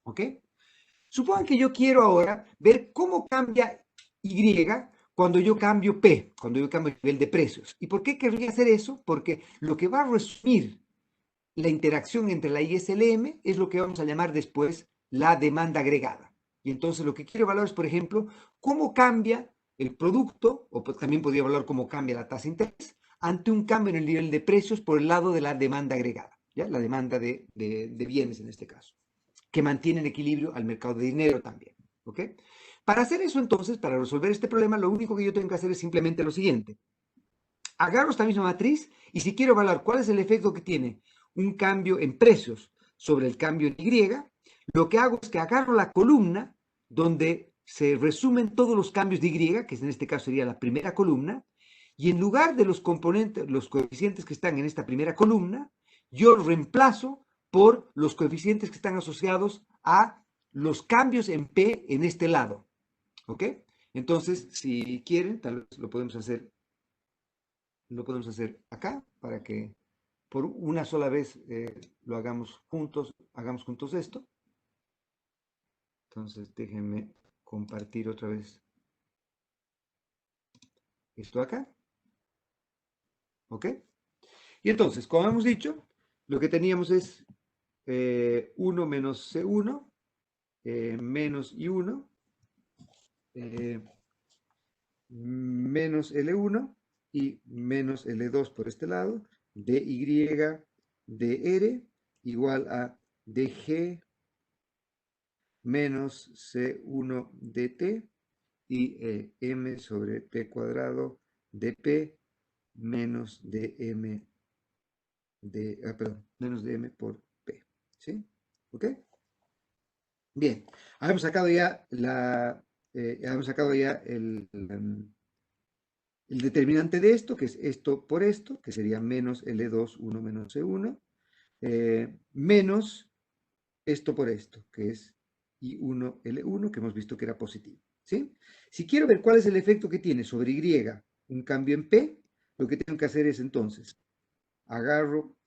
¿ok? Supongan que yo quiero ahora ver cómo cambia Y cuando yo cambio P, cuando yo cambio el nivel de precios. ¿Y por qué querría hacer eso? Porque lo que va a resumir la interacción entre la ISLM es lo que vamos a llamar después la demanda agregada. Y entonces lo que quiero evaluar es, por ejemplo, cómo cambia el producto, o también podría evaluar cómo cambia la tasa de interés, ante un cambio en el nivel de precios por el lado de la demanda agregada, ¿ya? La demanda de bienes en este caso, que mantiene en equilibrio al mercado de dinero también. ¿Ok? Para hacer eso entonces, para resolver este problema, lo único que yo tengo que hacer es simplemente lo siguiente. Agarro esta misma matriz y si quiero evaluar cuál es el efecto que tiene un cambio en precios sobre el cambio en Y, lo que hago es que agarro la columna donde se resumen todos los cambios de Y, que en este caso sería la primera columna, y en lugar de los componentes, los coeficientes que están en esta primera columna, yo reemplazo por los coeficientes que están asociados a los cambios en P en este lado. ¿Ok? Entonces, si quieren, tal vez lo podemos hacer acá para que por una sola vez lo hagamos juntos esto. Entonces déjenme compartir otra vez esto acá. ¿Ok? Y entonces, como hemos dicho, lo que teníamos es 1 menos C1 menos I1 menos L1 y menos L2 por este lado, dy dr igual a dg menos C1 dt y m sobre p cuadrado dp menos dm menos dm por p, ¿sí? ¿Ok? Bien, hemos sacado ya el determinante de esto, que es esto por esto, que sería menos L2, 1 menos C1, menos esto por esto, que es I1, L1, que hemos visto que era positivo, ¿sí? Si quiero ver cuál es el efecto que tiene sobre Y un cambio en P, lo que tengo que hacer es entonces,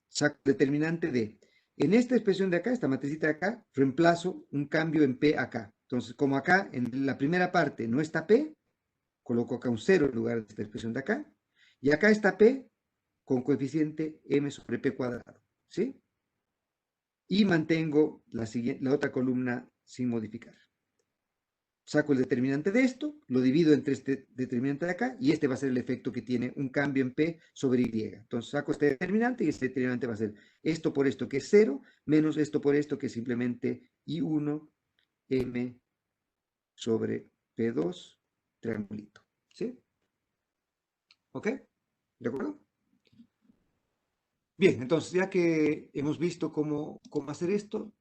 saco el determinante de, en esta expresión de acá, esta matricita de acá, reemplazo un cambio en P acá. Entonces, como acá en la primera parte no está P, coloco acá un 0 en lugar de esta expresión de acá, y acá está P con coeficiente M sobre P cuadrado, ¿sí? Y mantengo la otra columna sin modificar. Saco el determinante de esto, lo divido entre este determinante de acá, y este va a ser el efecto que tiene un cambio en P sobre Y. Entonces saco este determinante, y este determinante va a ser esto por esto, que es 0, menos esto por esto, que es simplemente I1 M sobre P2, triangulito, ¿sí? ¿Ok? ¿De acuerdo? Bien, entonces ya que hemos visto cómo hacer esto,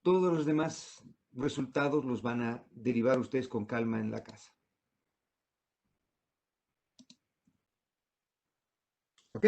todos los demás resultados los van a derivar ustedes con calma en la casa. ¿Ok?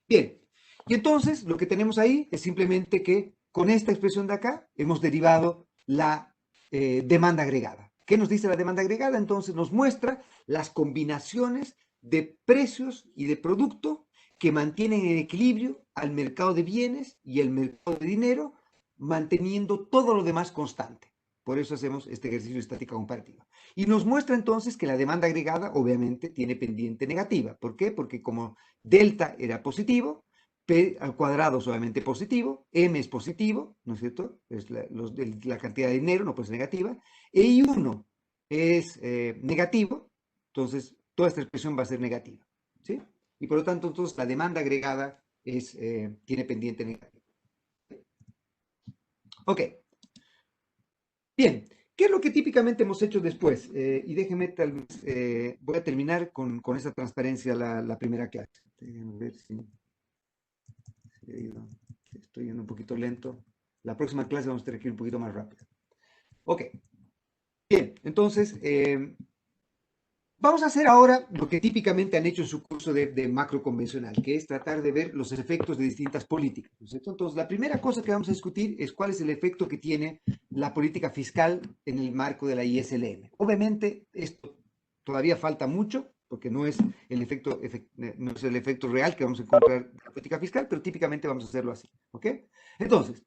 Bien, y entonces lo que tenemos ahí es simplemente que con esta expresión de acá hemos derivado la demanda agregada. ¿Qué nos dice la demanda agregada? Entonces nos muestra las combinaciones de precios y de producto que mantienen en equilibrio al mercado de bienes y el mercado de dinero, manteniendo todo lo demás constante. Por eso hacemos este ejercicio de estática comparativa. Y nos muestra entonces que la demanda agregada obviamente tiene pendiente negativa. ¿Por qué? Porque como delta era positivo, P al cuadrado es obviamente positivo, M es positivo, ¿no es cierto? Es la cantidad de dinero, no puede ser negativa, e I1 es negativo, entonces toda esta expresión va a ser negativa, ¿sí? Y por lo tanto, entonces la demanda agregada tiene pendiente negativo. Ok, bien. ¿Qué es lo que típicamente hemos hecho después? Y déjenme, voy a terminar con esa transparencia la primera clase. Déjenme ver si estoy yendo un poquito lento. La próxima clase vamos a tener que ir un poquito más rápido. Ok, bien, entonces vamos a hacer ahora lo que típicamente han hecho en su curso de macro convencional, que es tratar de ver los efectos de distintas políticas, ¿no es cierto? Entonces, la primera cosa que vamos a discutir es cuál es el efecto que tiene la política fiscal en el marco de la ISLM. Obviamente, esto todavía falta mucho, porque no es el efecto real que vamos a encontrar en la política fiscal, pero típicamente vamos a hacerlo así, ¿ok? Entonces,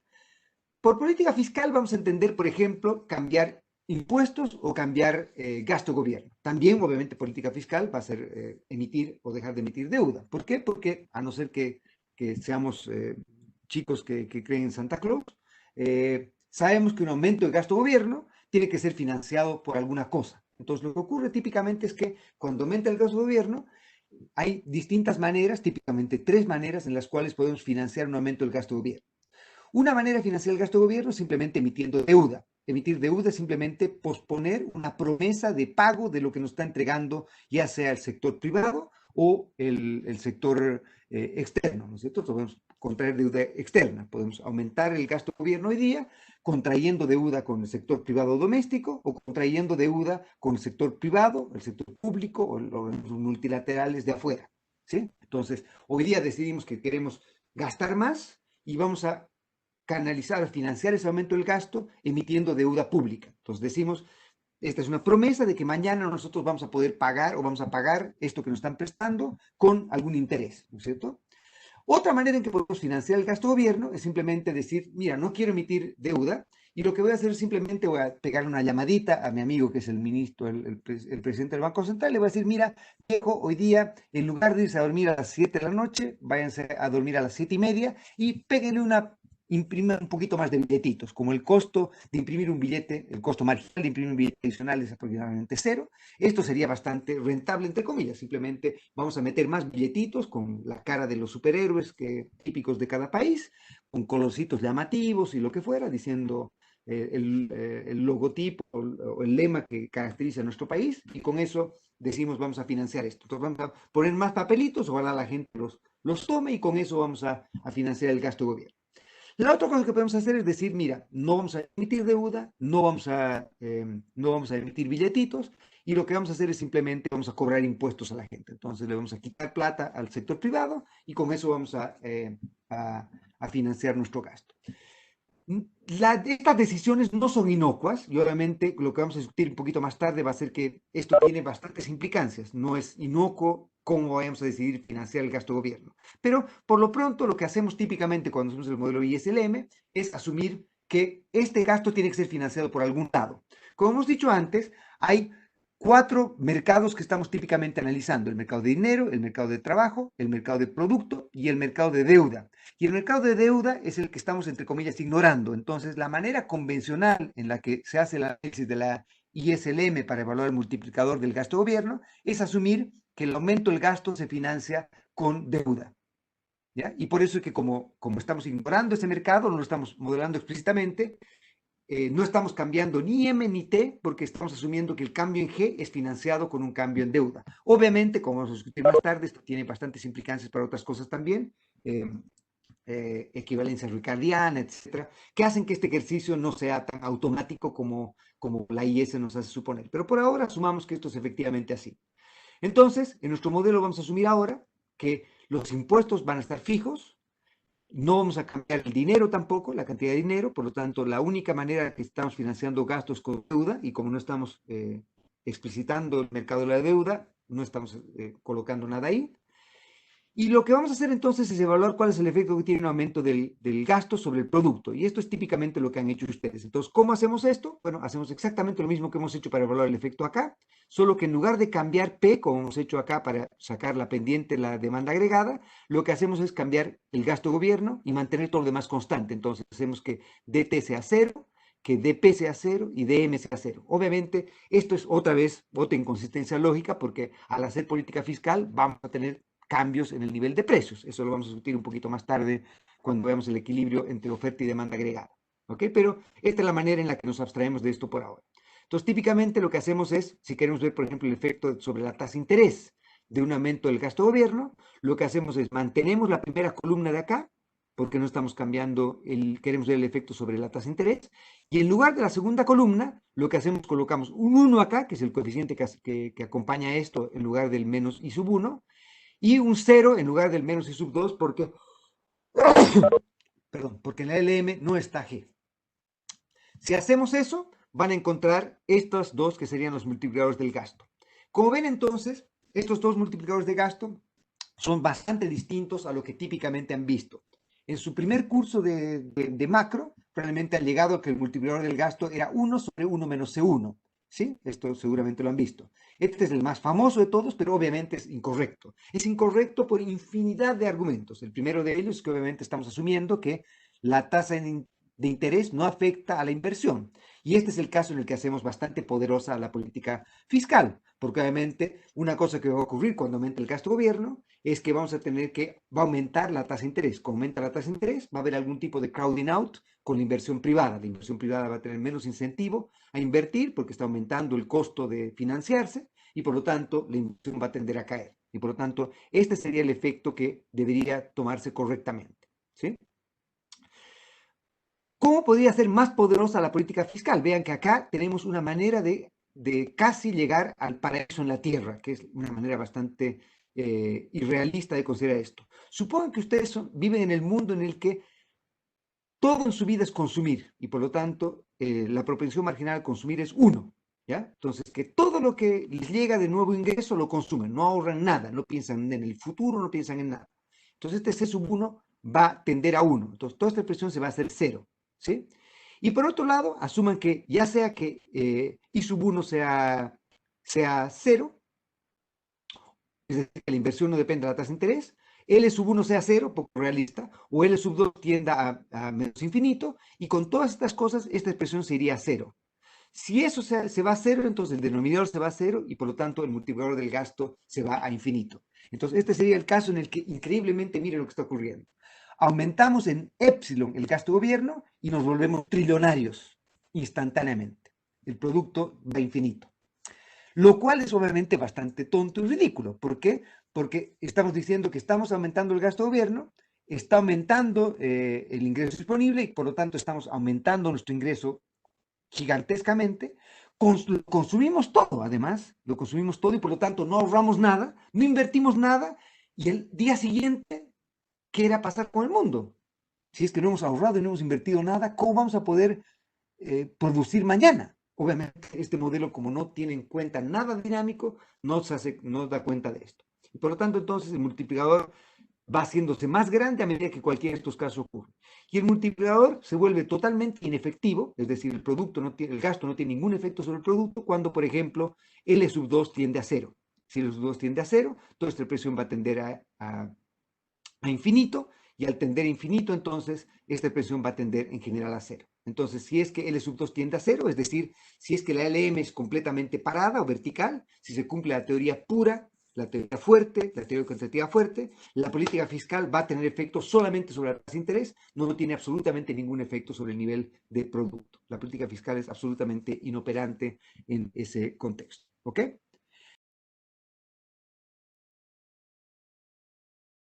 por política fiscal vamos a entender, por ejemplo, cambiar impuestos o cambiar gasto gobierno. También, obviamente, política fiscal va a ser emitir o dejar de emitir deuda. ¿Por qué? Porque a no ser que seamos chicos que creen en Santa Claus, sabemos que un aumento de gasto gobierno tiene que ser financiado por alguna cosa. Entonces, lo que ocurre típicamente es que cuando aumenta el gasto gobierno, hay distintas maneras, típicamente tres maneras en las cuales podemos financiar un aumento del gasto gobierno. Una manera de financiar el gasto de gobierno es simplemente emitiendo deuda. Emitir deuda es simplemente posponer una promesa de pago de lo que nos está entregando, ya sea el sector privado o el sector externo, ¿no es cierto? Podemos contraer deuda externa, podemos aumentar el gasto de gobierno hoy día contrayendo deuda con el sector privado doméstico o contrayendo deuda con el sector privado, el sector público o los multilaterales de afuera, ¿sí? Entonces, hoy día decidimos que queremos gastar más y vamos a canalizar, financiar ese aumento del gasto emitiendo deuda pública. Entonces decimos, esta es una promesa de que mañana nosotros vamos a poder pagar o vamos a pagar esto que nos están prestando con algún interés, ¿no es cierto? Otra manera en que podemos financiar el gasto gobierno es simplemente decir, mira, no quiero emitir deuda y lo que voy a hacer es simplemente voy a pegarle una llamadita a mi amigo que es el ministro, el presidente del Banco Central, le voy a decir, mira, viejo, hoy día en lugar de irse a dormir a las 7 de la noche, váyanse a dormir a las 7:30 y péguenle imprima un poquito más de billetitos, como el costo de imprimir un billete, el costo marginal de imprimir un billete adicional es aproximadamente cero. Esto sería bastante rentable, entre comillas, simplemente vamos a meter más billetitos con la cara de los superhéroes típicos de cada país, con colorcitos llamativos y lo que fuera, diciendo el logotipo o el lema que caracteriza a nuestro país, y con eso decimos vamos a financiar esto. Entonces vamos a poner más papelitos, ojalá la gente los tome y con eso vamos a financiar el gasto de gobierno. La otra cosa que podemos hacer es decir, mira, no vamos a emitir deuda, no vamos a emitir billetitos y lo que vamos a hacer es simplemente vamos a cobrar impuestos a la gente. Entonces le vamos a quitar plata al sector privado y con eso vamos a financiar nuestro gasto. Estas decisiones no son inocuas y obviamente lo que vamos a discutir un poquito más tarde va a ser que esto tiene bastantes implicancias. No es inocuo cómo vamos a decidir financiar el gasto gobierno. Pero por lo pronto lo que hacemos típicamente cuando hacemos el modelo ISLM es asumir que este gasto tiene que ser financiado por algún lado. Como hemos dicho antes, hay cuatro mercados que estamos típicamente analizando: el mercado de dinero, el mercado de trabajo, el mercado de producto y el mercado de deuda. Y el mercado de deuda es el que estamos, entre comillas, ignorando. Entonces, la manera convencional en la que se hace el análisis de la ISLM para evaluar el multiplicador del gasto de gobierno es asumir que el aumento del gasto se financia con deuda. ¿Ya? Y por eso es que como estamos ignorando ese mercado, no lo estamos modelando explícitamente, no estamos cambiando ni M ni T porque estamos asumiendo que el cambio en G es financiado con un cambio en deuda. Obviamente, como vamos a discutir más tarde, esto tiene bastantes implicancias para otras cosas también, equivalencia ricardiana, etcétera, que hacen que este ejercicio no sea tan automático como la IS nos hace suponer. Pero por ahora asumamos que esto es efectivamente así. Entonces, en nuestro modelo vamos a asumir ahora que los impuestos van a estar fijos, no vamos a cambiar el dinero tampoco, la cantidad de dinero, por lo tanto, la única manera que estamos financiando gastos con deuda, y como no estamos explicitando el mercado de la deuda, no estamos colocando nada ahí. Y lo que vamos a hacer entonces es evaluar cuál es el efecto que tiene un aumento del gasto sobre el producto. Y esto es típicamente lo que han hecho ustedes. Entonces, ¿cómo hacemos esto? Bueno, hacemos exactamente lo mismo que hemos hecho para evaluar el efecto acá, solo que en lugar de cambiar P, como hemos hecho acá para sacar la pendiente, la demanda agregada, lo que hacemos es cambiar el gasto gobierno y mantener todo lo demás constante. Entonces, hacemos que DT sea cero, que DP sea cero y DM sea cero. Obviamente, esto es otra vez otra inconsistencia lógica, porque al hacer política fiscal vamos a tener cambios en el nivel de precios. Eso lo vamos a discutir un poquito más tarde cuando veamos el equilibrio entre oferta y demanda agregada. ¿Ok? Pero esta es la manera en la que nos abstraemos de esto por ahora. Entonces, típicamente lo que hacemos es, si queremos ver, por ejemplo, el efecto sobre la tasa de interés de un aumento del gasto gobierno, lo que hacemos es mantenemos la primera columna de acá, porque no estamos cambiando, queremos ver el efecto sobre la tasa de interés, y en lugar de la segunda columna, lo que hacemos, colocamos un 1 acá, que es el coeficiente que acompaña esto en lugar del menos I sub 1, y un 0 en lugar del menos I sub 2 porque, perdón, porque en la LM no está G. Si hacemos eso, van a encontrar estos dos que serían los multiplicadores del gasto. Como ven entonces, estos dos multiplicadores de gasto son bastante distintos a lo que típicamente han visto. En su primer curso de macro, probablemente han llegado a que el multiplicador del gasto era 1 sobre 1 menos C1. ¿Sí? Esto seguramente lo han visto. Este es el más famoso de todos, pero obviamente es incorrecto. Es incorrecto por infinidad de argumentos. El primero de ellos es que obviamente estamos asumiendo que la tasa de interés no afecta a la inversión. Y este es el caso en el que hacemos bastante poderosa la política fiscal, porque obviamente una cosa que va a ocurrir cuando aumente el gasto gobierno es que vamos a tener que, va a aumentar la tasa de interés. Como aumenta la tasa de interés, va a haber algún tipo de crowding out con la inversión privada. La inversión privada va a tener menos incentivo a invertir porque está aumentando el costo de financiarse y por lo tanto la inversión va a tender a caer. Y por lo tanto, este sería el efecto que debería tomarse correctamente. ¿Sí? ¿Cómo podría ser más poderosa la política fiscal? Vean que acá tenemos una manera de casi llegar al paraíso en la tierra, que es una manera bastante irrealista de considerar esto. Supongan que ustedes viven en el mundo en el que todo en su vida es consumir y por lo tanto la propensión marginal al consumir es 1. ¿Ya? Entonces, que todo lo que les llega de nuevo ingreso lo consumen, no ahorran nada, no piensan en el futuro, no piensan en nada. Entonces, este C sub 1 va a tender a 1. Entonces, toda esta expresión se va a hacer 0. ¿Sí? Y por otro lado, asuman que ya sea que I sub 1 sea 0, es decir, que la inversión no depende de la tasa de interés, L sub 1 sea 0, poco realista, o L sub 2 tienda a menos infinito, y con todas estas cosas, esta expresión se iría a 0. Si eso se va a 0, entonces el denominador se va a 0 y por lo tanto el multiplicador del gasto se va a infinito. Entonces, este sería el caso en el que increíblemente, mire lo que está ocurriendo. Aumentamos en epsilon el gasto gobierno y nos volvemos trillonarios instantáneamente. El producto va a infinito. Lo cual es obviamente bastante tonto y ridículo. ¿Por qué? Porque estamos diciendo que estamos aumentando el gasto gobierno, está aumentando el ingreso disponible y por lo tanto estamos aumentando nuestro ingreso gigantescamente. Consumimos todo, además, lo consumimos todo y por lo tanto no ahorramos nada, no invertimos nada y el día siguiente, ¿qué era pasar con el mundo? Si es que no hemos ahorrado y no hemos invertido nada, ¿cómo vamos a poder producir mañana? Obviamente, este modelo, como no tiene en cuenta nada dinámico, no da cuenta de esto. Y por lo tanto, entonces, el multiplicador va haciéndose más grande a medida que cualquiera de estos casos ocurre. Y el multiplicador se vuelve totalmente inefectivo, es decir, el gasto no tiene ningún efecto sobre el producto cuando, por ejemplo, L sub 2 tiende a 0. Si L sub 2 tiende a 0, toda esta expresión va a tender a infinito, y al tender a infinito, entonces, esta expresión va a tender en general a 0. Entonces, si es que L sub 2 tiende a 0, es decir, si es que la LM es completamente parada o vertical, si se cumple la teoría pura, la teoría fuerte, la teoría cuantitativa fuerte, la política fiscal va a tener efecto solamente sobre la tasa de interés, no tiene absolutamente ningún efecto sobre el nivel de producto. La política fiscal es absolutamente inoperante en ese contexto. ¿Ok?